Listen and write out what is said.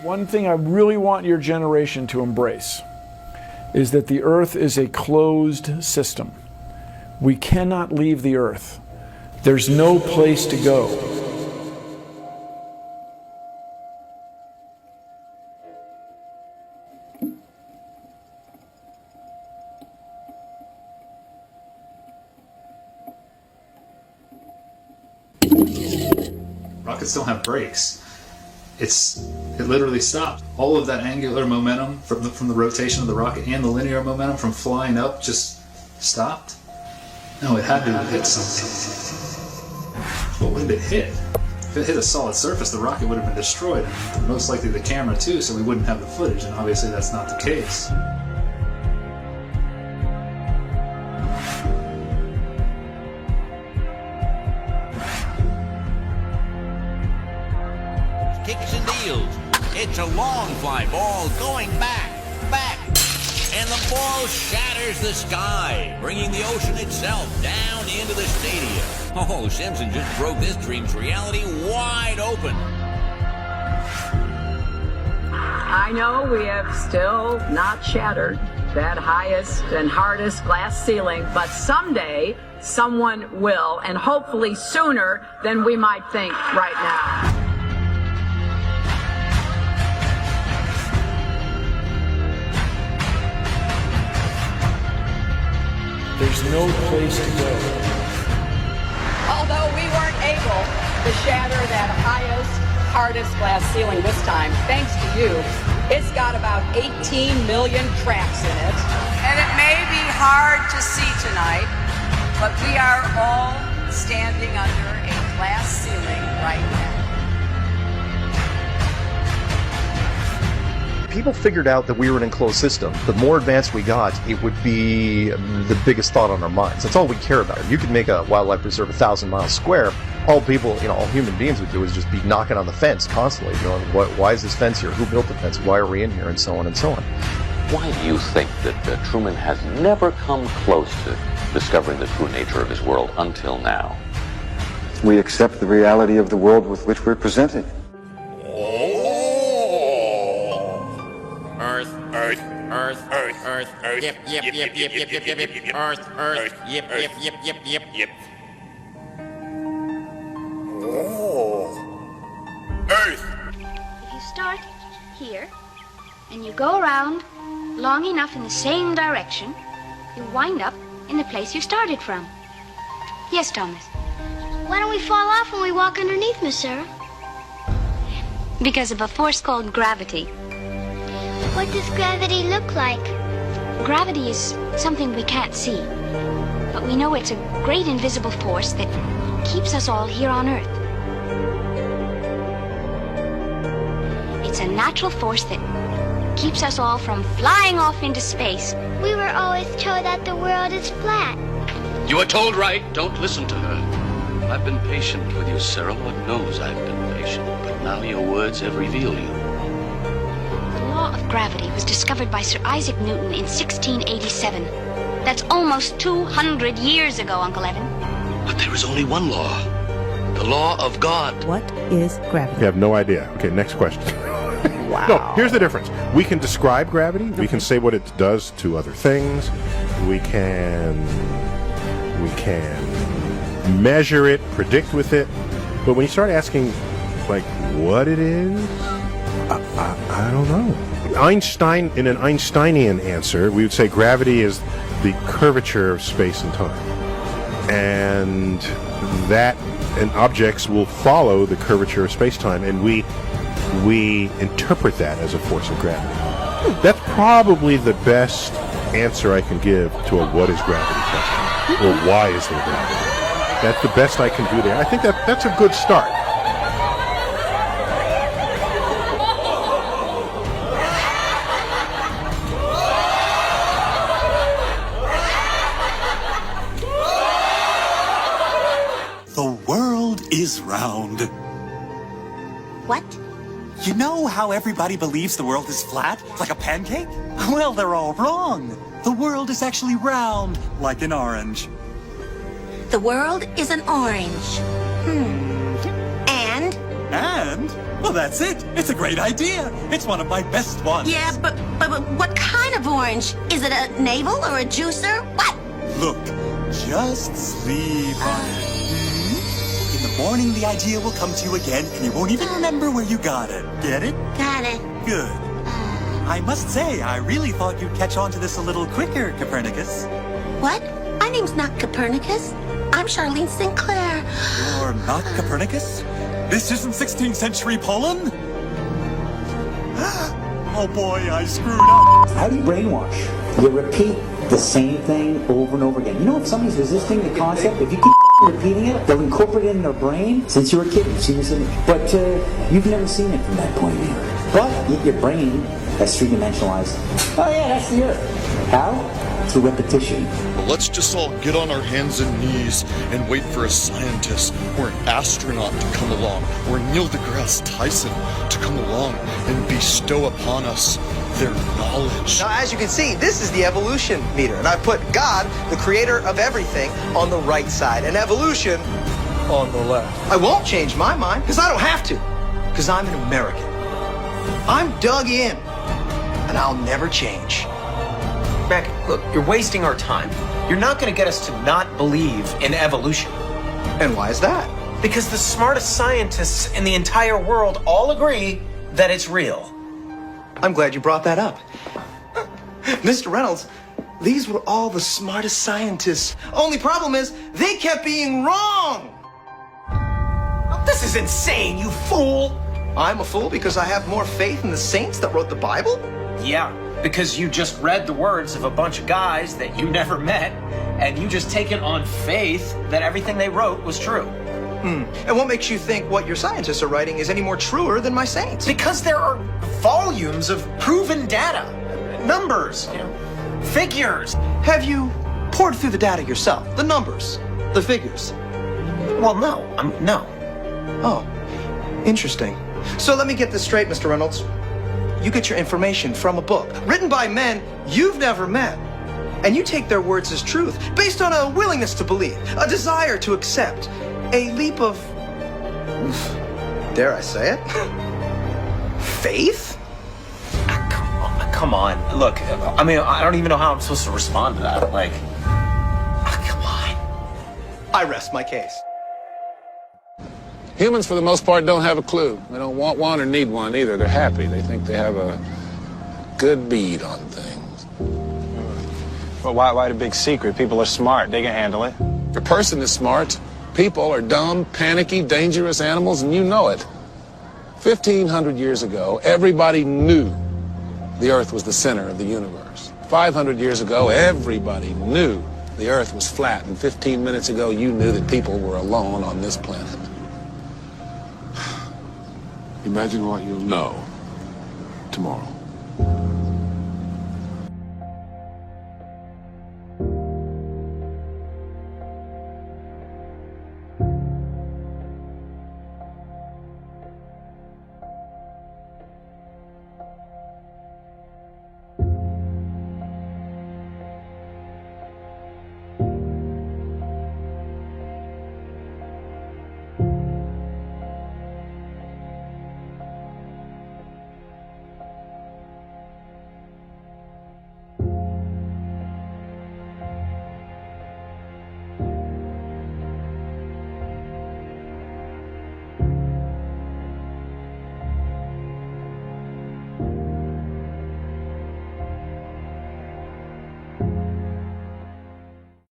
One thing I really want your generation to embrace is that the Earth is a closed system. We cannot leave the Earth. There's no place to go. Rockets don't have brakes. It literally stopped. All of that angular momentum from the rotation of the rocket and the linear momentum from flying up just stopped. No, it had to have hit something. But what did it hit? If it hit a solid surface, the rocket would have been destroyed, and most likely the camera too, so we wouldn't have the footage, and obviously that's not the case. Kicks and deals. It's a long fly ball going back, and the ball shatters the sky, bringing the ocean itself down into the stadium. Oh, Simpson just broke this dream's reality wide open. I know we have still not shattered that highest and hardest glass ceiling, but someday someone will, and hopefully sooner than we might think right now. There's no place to go. Although we weren't able to shatter that highest, hardest glass ceiling this time, thanks to you, it's got about 18 million cracks in it. And it may be hard to see tonight, but we are all standing under a glass ceiling right now. People figured out that we were an enclosed system. The more advanced we got, it would be the biggest thought on our minds. That's all we care about. You could make a wildlife preserve 1,000 miles square. All people, all human beings would do is just be knocking on the fence constantly. Why is this fence here? Who built the fence? Why are we in here? And so on and so on. Why do you think that Truman has never come close to discovering the true nature of his world until now? We accept the reality of the world with which we're presented. Earth. Yep. Earth. Yep. Earth. If you start here and you go around long enough in the same direction, you wind up in the place you started from. Yes, Thomas. Why don't we fall off when we walk underneath, Miss Sarah? Because of a force called gravity. What does gravity look like? Gravity is something we can't see, but we know it's a great invisible force that keeps us all here on Earth. It's a natural force that keeps us all from flying off into space. We were always told that the world is flat. You were told right. Don't listen to her. I've been patient with you, Sarah. Lord knows I've been patient, but now your words have revealed you. The law of gravity was discovered by Sir Isaac Newton in 1687. That's almost 200 years ago, Uncle Evan. But there is only one law. The law of God. What is gravity? We have no idea. Okay, next question. Wow. No, here's the difference. We can describe gravity. Okay. We can say what it does to other things. We can measure it, predict with it. But when you start asking, like, what it is, I don't know. Einstein, in an Einsteinian answer, we would say gravity is the curvature of space and time. And objects will follow the curvature of space-time, and we interpret that as a force of gravity. That's probably the best answer I can give to a what is gravity question, or why is there gravity. That's the best I can do there. I think that's a good start. The world is round. What? You know how everybody believes the world is flat, like a pancake? Well, they're all wrong. The world is actually round, like an orange. The world is an orange. And? And happened? Well, that's it. It's a great idea. It's one of my best ones. Yeah, but what kind of orange? Is it a navel or a juicer? What? Look, just sleep on it. In the morning, the idea will come to you again, and you won't even remember where you got it. Get it? Got it. Good. I must say, I really thought you'd catch on to this a little quicker, Copernicus. What? My name's not Copernicus. I'm Charlene Sinclair. You're not Copernicus? This isn't 16th century Poland? Oh boy, I screwed up. How do you brainwash? You repeat the same thing over and over again. You know, if somebody's resisting the concept, if you keep repeating it, they'll incorporate it in their brain. Since you were a kid, you've seen this image. But you've never seen it from that point of view. But your brain has three-dimensionalized. Oh yeah, that's the Earth. How? Through repetition. Well, let's just all get on our hands and knees and wait for a scientist or an astronaut to come along, or Neil deGrasse Tyson to come along and bestow upon us their knowledge. Now, as you can see, this is the evolution meter, and I put God, the creator of everything, on the right side, and evolution on the left. I won't change my mind, because I don't have to, because I'm an American. I'm dug in, and I'll never change. Mac, look, you're wasting our time. You're not going to get us to not believe in evolution. And why is that? Because the smartest scientists in the entire world all agree that it's real. I'm glad you brought that up. Mr. Reynolds, these were all the smartest scientists. Only problem is, they kept being wrong! This is insane, you fool! I'm a fool because I have more faith in the saints that wrote the Bible? Yeah, because you just read the words of a bunch of guys that you never met, and you just take it on faith that everything they wrote was true. And what makes you think what your scientists are writing is any more truer than my saints? Because there are volumes of proven data, numbers, figures. Have you poured through the data yourself? The numbers, the figures? Well, no. No. Oh, interesting. So let me get this straight, Mr. Reynolds. You get your information from a book written by men you've never met, and you take their words as truth based on a willingness to believe, a desire to accept, a leap of, dare I say it, faith? Come on. Look, I mean, I don't even know how I'm supposed to respond to that. Like, come on. I rest my case. Humans, for the most part, don't have a clue. They don't want one or need one either. They're happy. They think they have a good bead on things. Well, why the big secret? People are smart. They can handle it. If a person is smart, people are dumb, panicky, dangerous animals, and you know it. 1,500 years ago, everybody knew the Earth was the center of the universe. 500 years ago, everybody knew the Earth was flat. And 15 minutes ago, you knew that people were alone on this planet. Imagine what you'll know tomorrow.